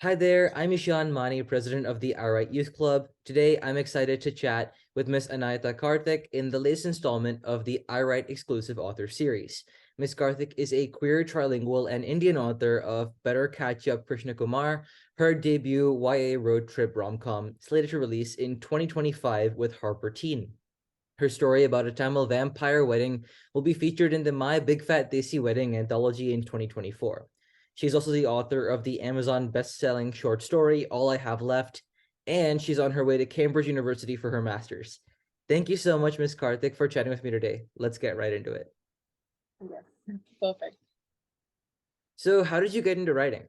Hi there, I'm Eshaan Mani, president of the iWRITE Youth Club. Today, I'm excited to chat with Miss Anahita Karthik in the latest installment of the iWRITE exclusive author series. Miss Karthik is a queer, trilingual, and Indian author of Better Catch Up Krishna Kumar, her debut YA road trip rom-com, slated to release in 2025 with Harper Teen. Her story about a Tamil vampire wedding will be featured in the My Big Fat Desi Wedding anthology in 2024. She's also the author of the Amazon best-selling short story, All I Have Left, and she's on her way to Cambridge University for her master's. Thank you so much, Ms. Karthik, for chatting with me today. Let's get right into it. Yes, perfect. So, how did you get into writing?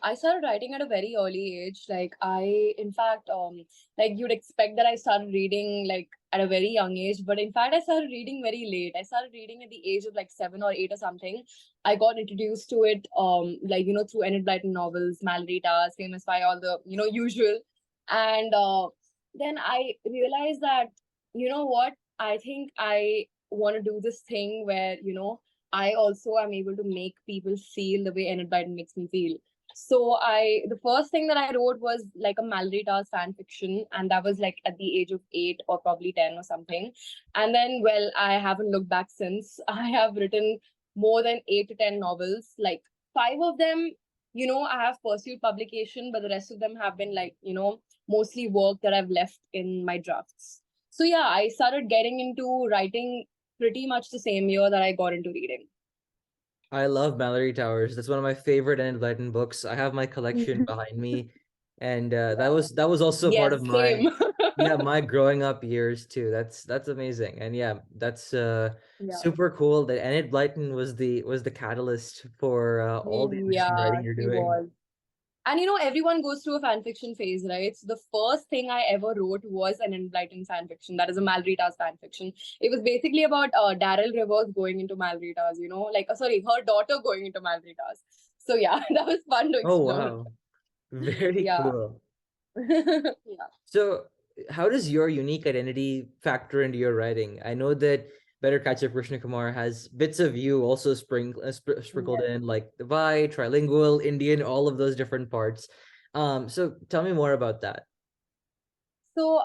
I started writing at a very early age. In fact, like you'd expect that I started reading like at a very young age, but in fact, I started reading very late. I started reading at the age of like 7 or 8 or something. I got introduced to it, through Enid Blyton novels, Mallory Tars, famous by all the, usual. And then I realized that, you know what, I think I want to do this thing where, I also am able to make people feel the way Enid Blyton makes me feel. So the first thing that I wrote was like a Mallory Tars fan fiction, and that was like at the age of 8 or probably 10 or something. And then, well, I haven't looked back since. I have written more than 8 to 10 novels. Like 5 of them, I have pursued publication, but the rest of them have been like, mostly work that I've left in my drafts. So yeah, I started getting into writing pretty much the same year that I got into reading. I love Mallory Towers. That's one of my favorite Enid Blyton books. I have my collection behind me, and that was also part Yes, of my same. my growing up years too. That's amazing, and yeah, that's Yeah. super cool that Enid Blyton was the catalyst for all the amazing Yeah, writing you're she doing. was. And everyone goes through a fan fiction phase, right? So the first thing I ever wrote was an Enlightened fan fiction. That is a Malrita's fan fiction. It was basically about Daryl Rivers going into Malrita's, sorry, her daughter going into Malrita's. So yeah, that was fun to Oh explore. wow, very Yeah. cool. Yeah. So, how does your unique identity factor into your writing? I know that Better Catch Up Krishna Kumar has bits of you also sprinkled Yes. in, like the Vai, trilingual, Indian, all of those different parts. So tell me more about that. So,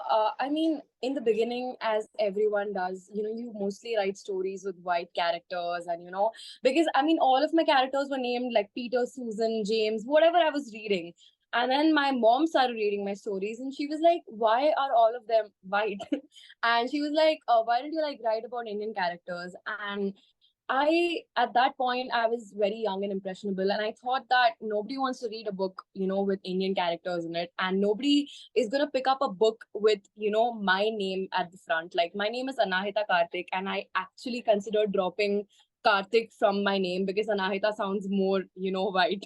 in the beginning, as everyone does, you mostly write stories with white characters, and because all of my characters were named like Peter, Susan, James, whatever I was reading. And then my mom started reading my stories, and she was like, "Why are all of them white?" And she was like, "Why don't you like write about Indian characters?" And at that point, I was very young and impressionable, and I thought that nobody wants to read a book, with Indian characters in it, and nobody is gonna pick up a book with, my name at the front. Like my name is Anahita Karthik, and I actually considered dropping Karthik from my name because Anahita sounds more, white.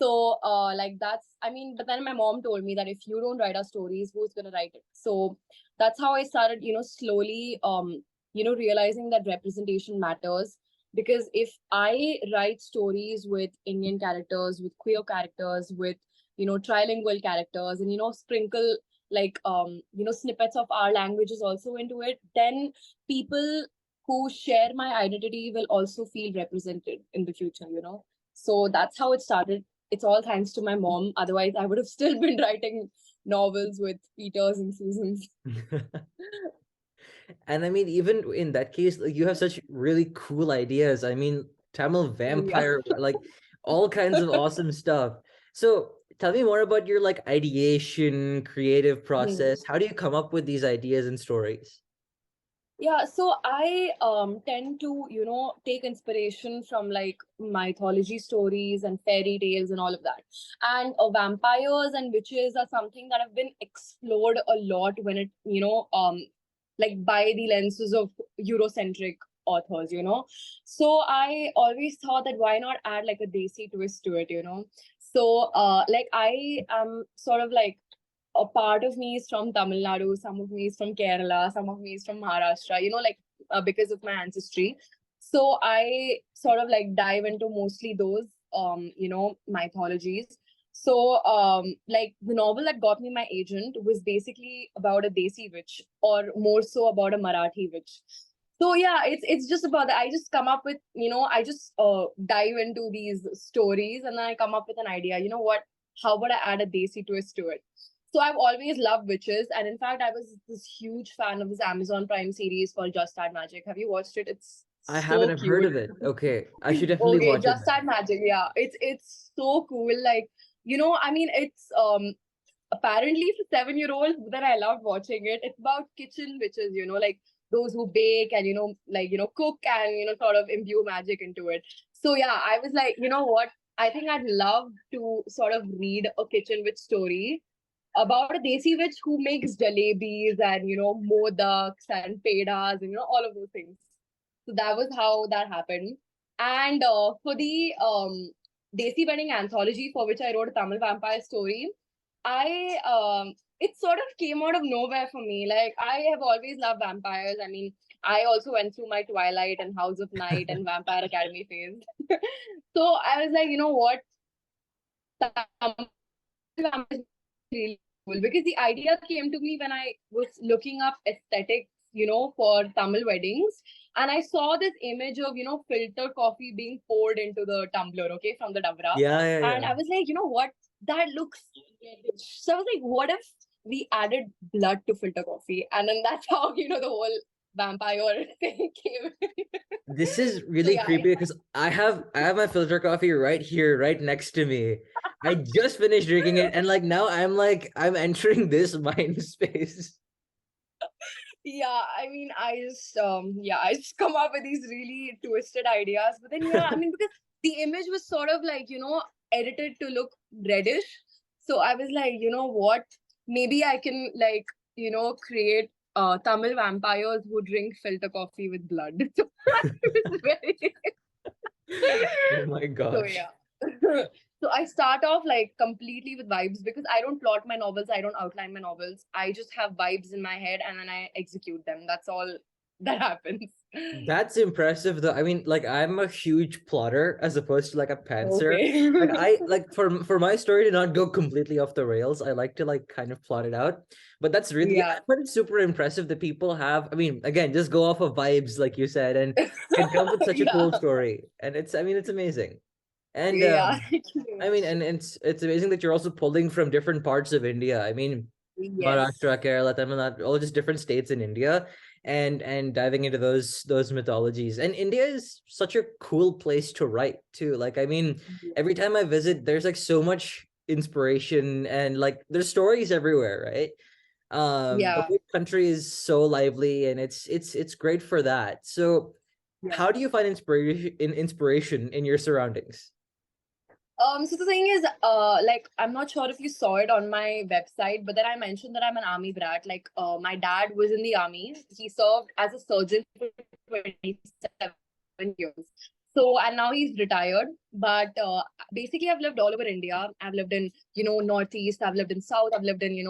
So, but then my mom told me that if you don't write our stories, who's gonna write it? So that's how I started, slowly, realizing that representation matters. Because if I write stories with Indian characters, with queer characters, with trilingual characters, and sprinkle like snippets of our languages also into it, then people who share my identity will also feel represented in the future. So that's how it started. It's all thanks to my mom. Otherwise, I would have still been writing novels with Peters and Susans. And I mean, even in that case, like you have such really cool ideas. I mean, Tamil Yeah. vampire, like all kinds of awesome stuff. So tell me more about your like ideation, creative process. How do you come up with these ideas and stories? Yeah, so I tend to, take inspiration from like mythology stories and fairy tales and all of that. And vampires and witches are something that have been explored a lot when it, like by the lenses of Eurocentric authors. So I always thought that why not add like a desi twist to it. So like I am sort of like a part of me is from Tamil Nadu, some of me is from Kerala, some of me is from Maharashtra, because of my ancestry. So I sort of like dive into mostly those, mythologies. So, like the novel that got me my agent was basically about a Desi witch, or more so about a Marathi witch. So yeah, it's just about that. I just come up with, I just dive into these stories and then I come up with an idea. You know what? How about I add a desi twist to it? So I've always loved witches, and in fact, I was this huge fan of this Amazon Prime series called Just Add Magic. Have you watched it? It's I haven't so have heard cute. of it. Okay, I should definitely Okay, watch it Just now. Add Magic. Yeah, it's so cool. Like, I mean, it's apparently for 7-year-olds, but then I loved watching it. It's about kitchen witches, like those who bake and like cook and sort of imbue magic into it. So yeah, I was like, you know what? I think I'd love to sort of read a kitchen witch story about a desi witch who makes jalebis and modaks and pedas and all of those things. So that was how that happened. And for the Desi Wedding anthology, for which I wrote a Tamil vampire story, I it sort of came out of nowhere for me. Like, I have always loved vampires. I mean, I also went through my Twilight and House of Night and Vampire Academy phase. So I was like, you know what? Tamil vampires really cool, because the idea came to me when I was looking up aesthetics, for Tamil weddings. And I saw this image of, filter coffee being poured into the tumbler, okay, from the davra. Yeah, yeah, And yeah. I was like, you know what? That looks. So I was like, what if we added blood to filter coffee? And then that's how, the whole vampire thing came. This is So really yeah, creepy because I have my filter coffee right here, right next to me. I just finished drinking it, and like I'm entering this mind space. yeah, I mean, I just come up with these really twisted ideas. But then yeah, I mean, because the image was sort of like, edited to look reddish. So I was like, you know what? Maybe I can, like, create Tamil vampires who drink filter coffee with blood. So it was very. Oh my So gosh. yeah. So I start off like completely with vibes, because I don't plot my novels, I don't outline my novels. I just have vibes in my head and then I execute them. That's all that happens. That's impressive though. I mean, like I'm a huge plotter as opposed to like a pantser. Okay. Like I like for my story to not go completely off the rails, I like to like kind of plot it out. But that's really I Yeah. find it super impressive that people have, I mean, again, just go off of vibes like you said and can come up with such a Yeah. cool story. And it's I mean it's amazing. And Yeah. Thank you very I mean much. and it's amazing that you're also pulling from different parts of India. I mean, Yes. Maharashtra, Kerala, Tamil Nadu, all just different states in India, and diving into those mythologies. And India is such a cool place to write too. Like, I mean, every time I visit, there's like so much inspiration and like there's stories everywhere, right? The Yeah. whole country is so lively and it's great for that. So, Yeah. how do you find inspiration in your surroundings? So the thing is, like, I'm not sure if you saw it on my website, but then I mentioned that I'm an army brat. Like, my dad was in the army. He served as a surgeon for 27 years. So, and now he's retired. But basically, I've lived all over India. I've lived in, Northeast. I've lived in South. I've lived in,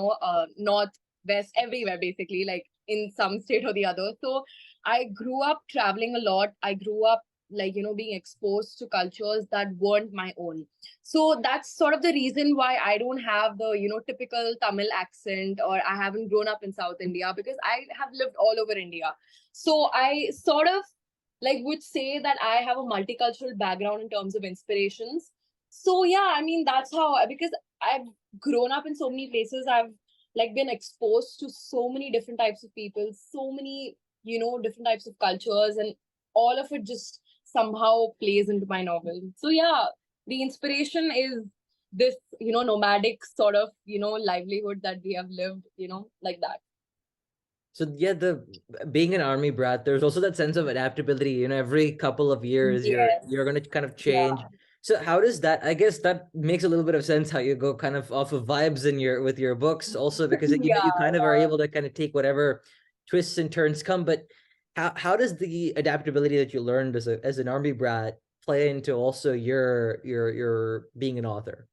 North, West, everywhere, basically, like in some state or the other. So, I grew up traveling a lot. I grew up, like, being exposed to cultures that weren't my own. So that's sort of the reason why I don't have the, typical Tamil accent, or I haven't grown up in South India, because I have lived all over India. So I sort of like would say that I have a multicultural background in terms of inspirations. So yeah, I mean, that's how, because I've grown up in so many places. I've like been exposed to so many different types of people, so many, different types of cultures, and all of it just somehow plays into my novel. So yeah, the inspiration is this, nomadic sort of, livelihood that we have lived, like that. So yeah, the being an army brat, there's also that sense of adaptability. Every couple of years, Yes. you're gonna kind of change. Yeah. So how does that? I guess that makes a little bit of sense how you go kind of off of vibes in your with your books, also because you Yeah. kind of are Yeah. able to kind of take whatever twists and turns come. But how does the adaptability that you learned as an army brat play into also your being an author?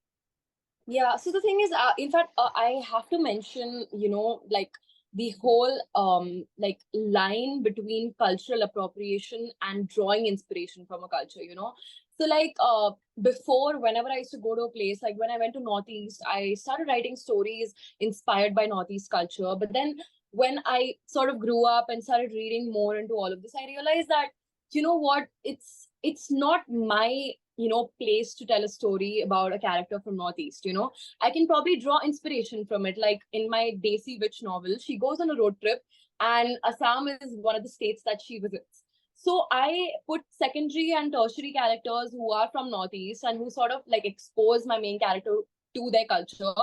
Yeah, so the thing is, in fact, I have to mention, like the whole like line between cultural appropriation and drawing inspiration from a culture, So like before, whenever I used to go to a place, like when I went to Northeast, I started writing stories inspired by Northeast culture. But then when I sort of grew up and started reading more into all of this, I realized that, you know what, it's not my, place to tell a story about a character from Northeast. I can probably draw inspiration from it. Like in my Desi Witch novel, she goes on a road trip, and Assam is one of the states that she visits. So I put secondary and tertiary characters who are from Northeast and who sort of like expose my main character to their culture,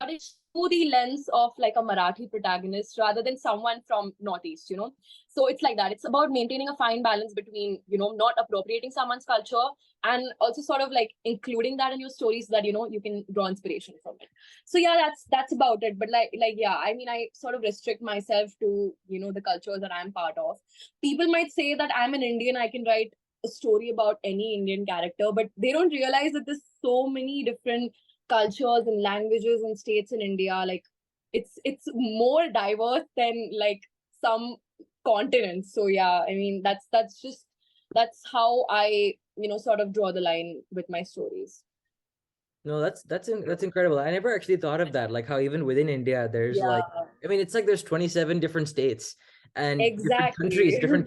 but it's through the lens of like a Marathi protagonist rather than someone from Northeast. So it's like that. It's about maintaining a fine balance between, not appropriating someone's culture and also sort of like including that in your stories so that, you can draw inspiration from it. So yeah, that's about it. But yeah, I mean, I sort of restrict myself to, the cultures that I'm part of. People might say that I'm an Indian, I can write a story about any Indian character, but they don't realize that there's so many different cultures and languages and states in India. Like it's more diverse than like some continents. So yeah, I mean that's how I sort of draw the line with my stories. No, that's incredible. I never actually thought of that. Like how even within India, there's like, Yeah, I mean, it's like there's 27 different states and exactly. different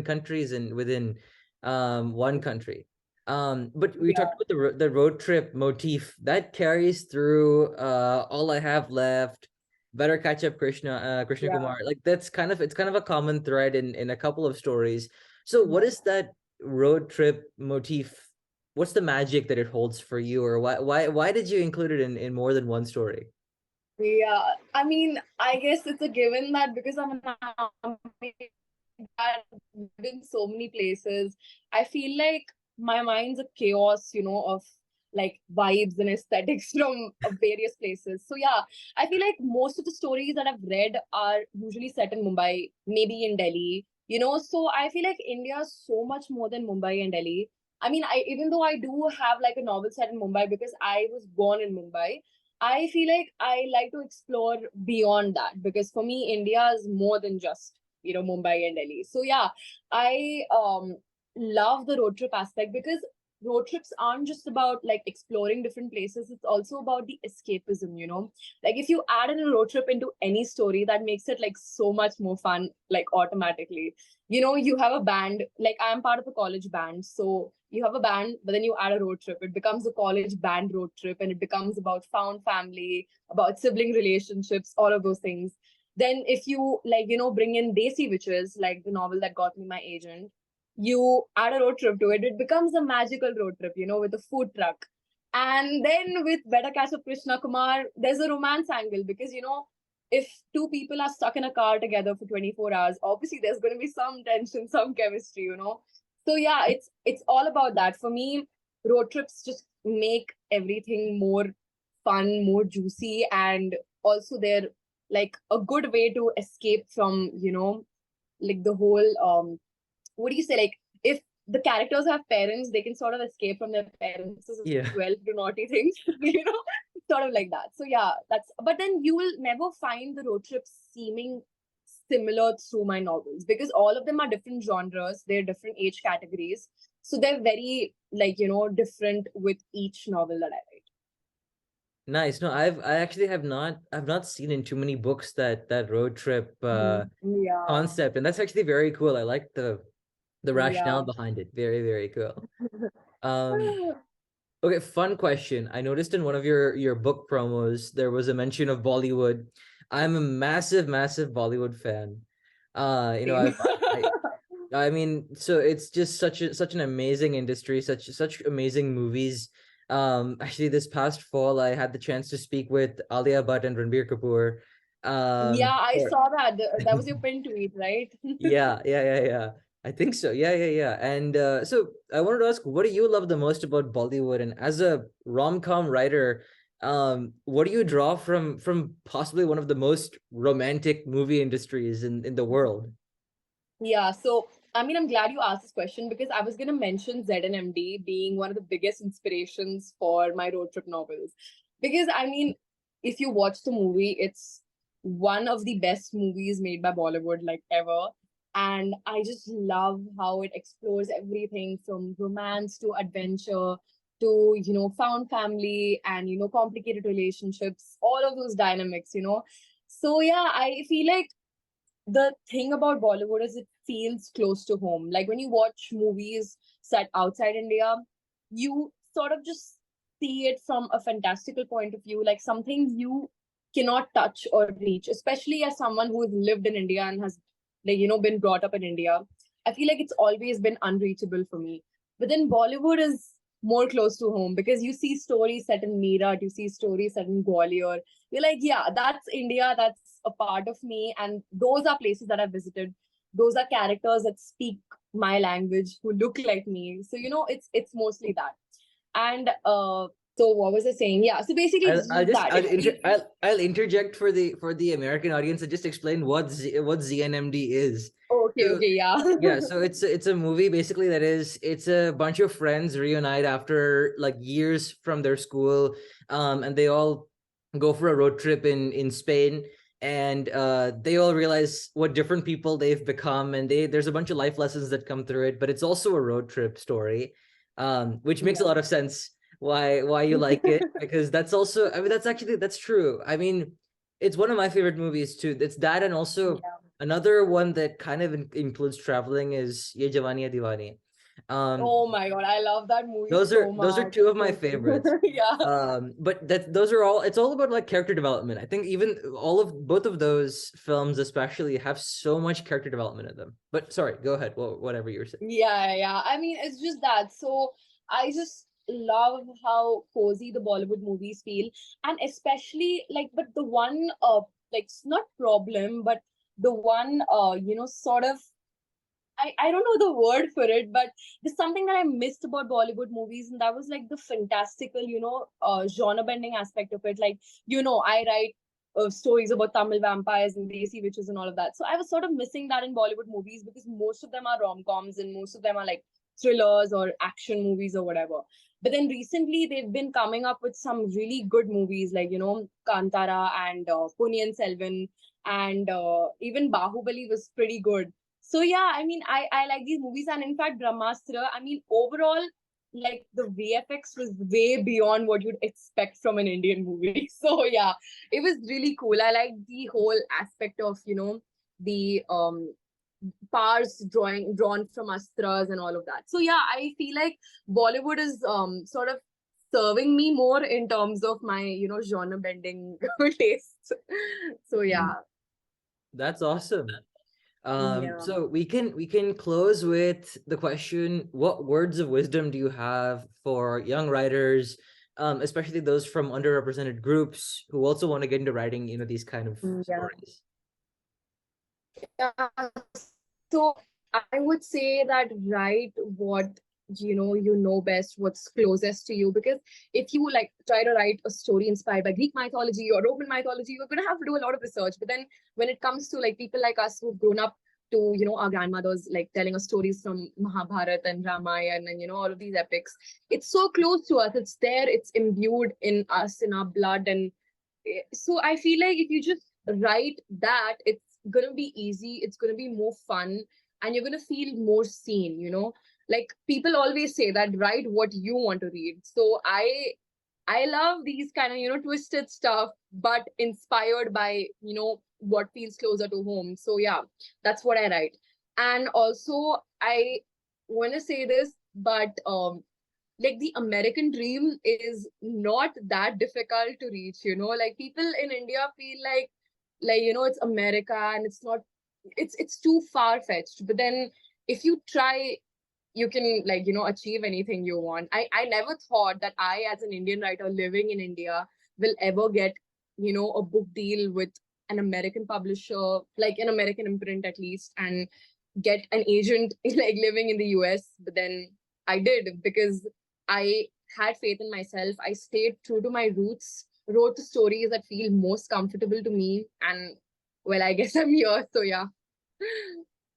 countries and within one country. But we Yeah, talked about the road trip motif that carries through All I Have Left, Better Catch Up Krishna yeah. Kumar. Like it's kind of a common thread in a couple of stories. So what is that road trip motif? What's the magic that it holds for you, or why did you include it in more than one story? Yeah, I mean, I guess it's a given that because I'm an army that lived in so many places, I feel like my mind's a chaos, of like vibes and aesthetics from various places. So yeah, I feel like most of the stories that I've read are usually set in Mumbai, maybe in Delhi. So I feel like India is so much more than Mumbai and Delhi. I mean, I even though I do have like a novel set in Mumbai because I was born in Mumbai, I feel like I like to explore beyond that because for me, India is more than just, Mumbai and Delhi. So yeah, I love the road trip aspect because road trips aren't just about like exploring different places. It's also about the escapism. Like if you add in a road trip into any story, that makes it like so much more fun, like automatically. You have a band, like I'm part of a college band. So you have a band, but then you add a road trip. It becomes a college band road trip and it becomes about found family, about sibling relationships, all of those things. Then if you like, bring in Desi Witches, like the novel that got me my agent, you add a road trip to it, it becomes a magical road trip, with a food truck. And then with Better Catch Up Krishna Kumar, there's a romance angle because, if two people are stuck in a car together for 24 hours, obviously there's going to be some tension, some chemistry. So yeah, it's all about that. For me, road trips just make everything more fun, more juicy, and also they're like a good way to escape from, like the whole what do you say? Like if the characters have parents, they can sort of escape from their parents as Yeah. well, do naughty things, sort of like that. So yeah, that's but then you will never find the road trips seeming similar through my novels because all of them are different genres, they're different age categories. So they're very like, different with each novel that I write. Nice. No, I actually I've not seen in too many books that road trip Yeah. concept, and that's actually very cool. I like the rationale Yeah. behind it. Very, very cool. Um, okay, fun question. I noticed in one of your book promos there was a mention of Bollywood. I'm a massive Bollywood fan. Same. I mean, so it's just such an amazing industry, such amazing movies. Actually, this past fall, I had the chance to speak with Alia Bhatt and Ranbir Kapoor. Yeah, I For saw that. That was your pin tweet, right? yeah. I think so. Yeah. And so I wanted to ask, what do you love the most about Bollywood? And as a rom-com writer, what do you draw from possibly one of the most romantic movie industries in the world? Yeah, so I mean, I'm glad you asked this question because I was going to mention ZNMD being one of the biggest inspirations for my road trip novels. Because I mean, if you watch the movie, it's one of the best movies made by Bollywood, like ever. And I just love how it explores everything from romance to adventure to, found family and, complicated relationships, all of those dynamics. So yeah, I feel like the thing about Bollywood is it feels close to home. Like when you watch movies set outside India, you sort of just see it from a fantastical point of view, like something you cannot touch or reach, especially as someone who has lived in India and has, like, been brought up in India. I feel like it's always been unreachable for me. But then Bollywood is more close to home because you see stories set in Meerut, you see stories set in Gwalior. You're like, yeah, that's India, that's a part of me. And those are places that I've visited. Those are characters that speak my language, who look like me. So, it's mostly that. And so what was I saying? Yeah. So basically I'll, it's I'll just just that. I'll interject for the American audience and just explain what ZNMD is. Okay, So, okay, yeah. yeah, so it's a movie basically that is it's a bunch of friends reunite after like years from their school, and they all go for a road trip in Spain, and they all realize what different people they've become, and there's a bunch of life lessons that come through it, but it's also a road trip story, which makes a lot of sense why you like it, because that's also, I mean, that's true. I mean, it's one of my favorite movies too. It's that, and also Yeah. another one that kind of includes traveling is Ye Jawani Hai Diwani. Um, Oh my God, I love that movie so those are much. two of my So favorites. yeah. But that those are all, it's all about like character development. I think even all of both of those films especially have so much character development in them. But sorry, go ahead. Whatever you were saying. Yeah. I mean, it's just that. So I just love how cozy the Bollywood movies feel. And especially like, but the one like not problem, but the one sort of, I don't know the word for it, but there's something that I missed about Bollywood movies, and that was like the fantastical, genre bending aspect of it. Like, I write stories about Tamil vampires and Desi witches and all of that. So I was sort of missing that in Bollywood movies because most of them are rom coms and most of them are like thrillers or action movies or whatever. But then recently they've been coming up with some really good movies like, Kantara and Punniyin Selvan, and even Bahubali was pretty good. So yeah, I mean, I like these movies, and in fact, Brahmastra, I mean, overall, like the VFX was way beyond what you'd expect from an Indian movie. So yeah, it was really cool. I like the whole aspect of, the powers drawn from astras and all of that. So yeah, I feel like Bollywood is sort of serving me more in terms of my, genre bending tastes. So yeah. That's awesome. Yeah. So we can close with the question: what words of wisdom do you have for young writers, especially those from underrepresented groups who also want to get into writing, these kind of Yeah. stories? Yeah, so I would say that write what you know best, what's closest to you. Because if you like try to write a story inspired by Greek mythology or Roman mythology, you're gonna have to do a lot of research. But then when it comes to like people like us who've grown up to our grandmothers like telling us stories from Mahabharata and Ramayana and all of these epics, it's so close to us. It's there. It's imbued in us, in our blood, and so I feel like if you just write that, it's gonna be easy, it's gonna be more fun, and you're gonna feel more seen. Like people always say that write what you want to read. So I love these kind of twisted stuff, but inspired by what feels closer to home. So yeah, that's what I write. And also I want to say this, but like the American dream is not that difficult to reach. Like people in India feel like it's America and it's not, it's too far fetched. But then if you try, you can like achieve anything you want. I never thought that I, as an Indian writer living in India, will ever get a book deal with an American publisher, like an American imprint at least, and get an agent like living in the US. But then I did because I had faith in myself. I stayed true to my roots, wrote the stories that feel most comfortable to me, and well, I guess I'm here. So yeah.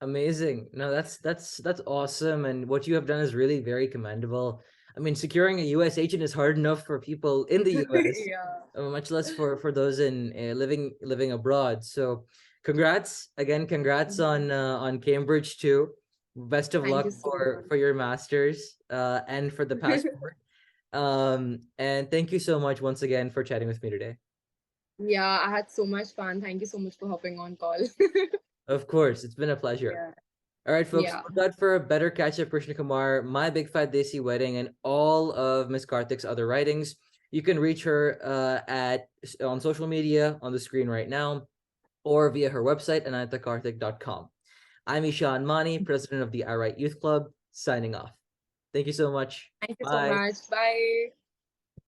Amazing. No, that's awesome, and what you have done is really very commendable. I mean, securing a U.S. agent is hard enough for people in the U.S., Yeah. much less for those in living abroad. So, congrats again. Congrats on Cambridge too. Best of Thank luck you so for much. your masters and for the passport. And thank you so much once again for chatting with me today. Yeah, I had so much fun. Thank you so much for hopping on call. Of course, it's been a pleasure. Yeah. All right, folks, Yeah. look out for a better catch up Krishna Kumar, My Big Fat Desi Wedding, and all of Miss Karthik's other writings. You can reach her at on social media on the screen right now, or via her website, anahitakarthik.com. I'm Eshaan Mani, president of the iWRITE Youth Club, signing off. Thank you so much. Thank you so Bye. much. Bye.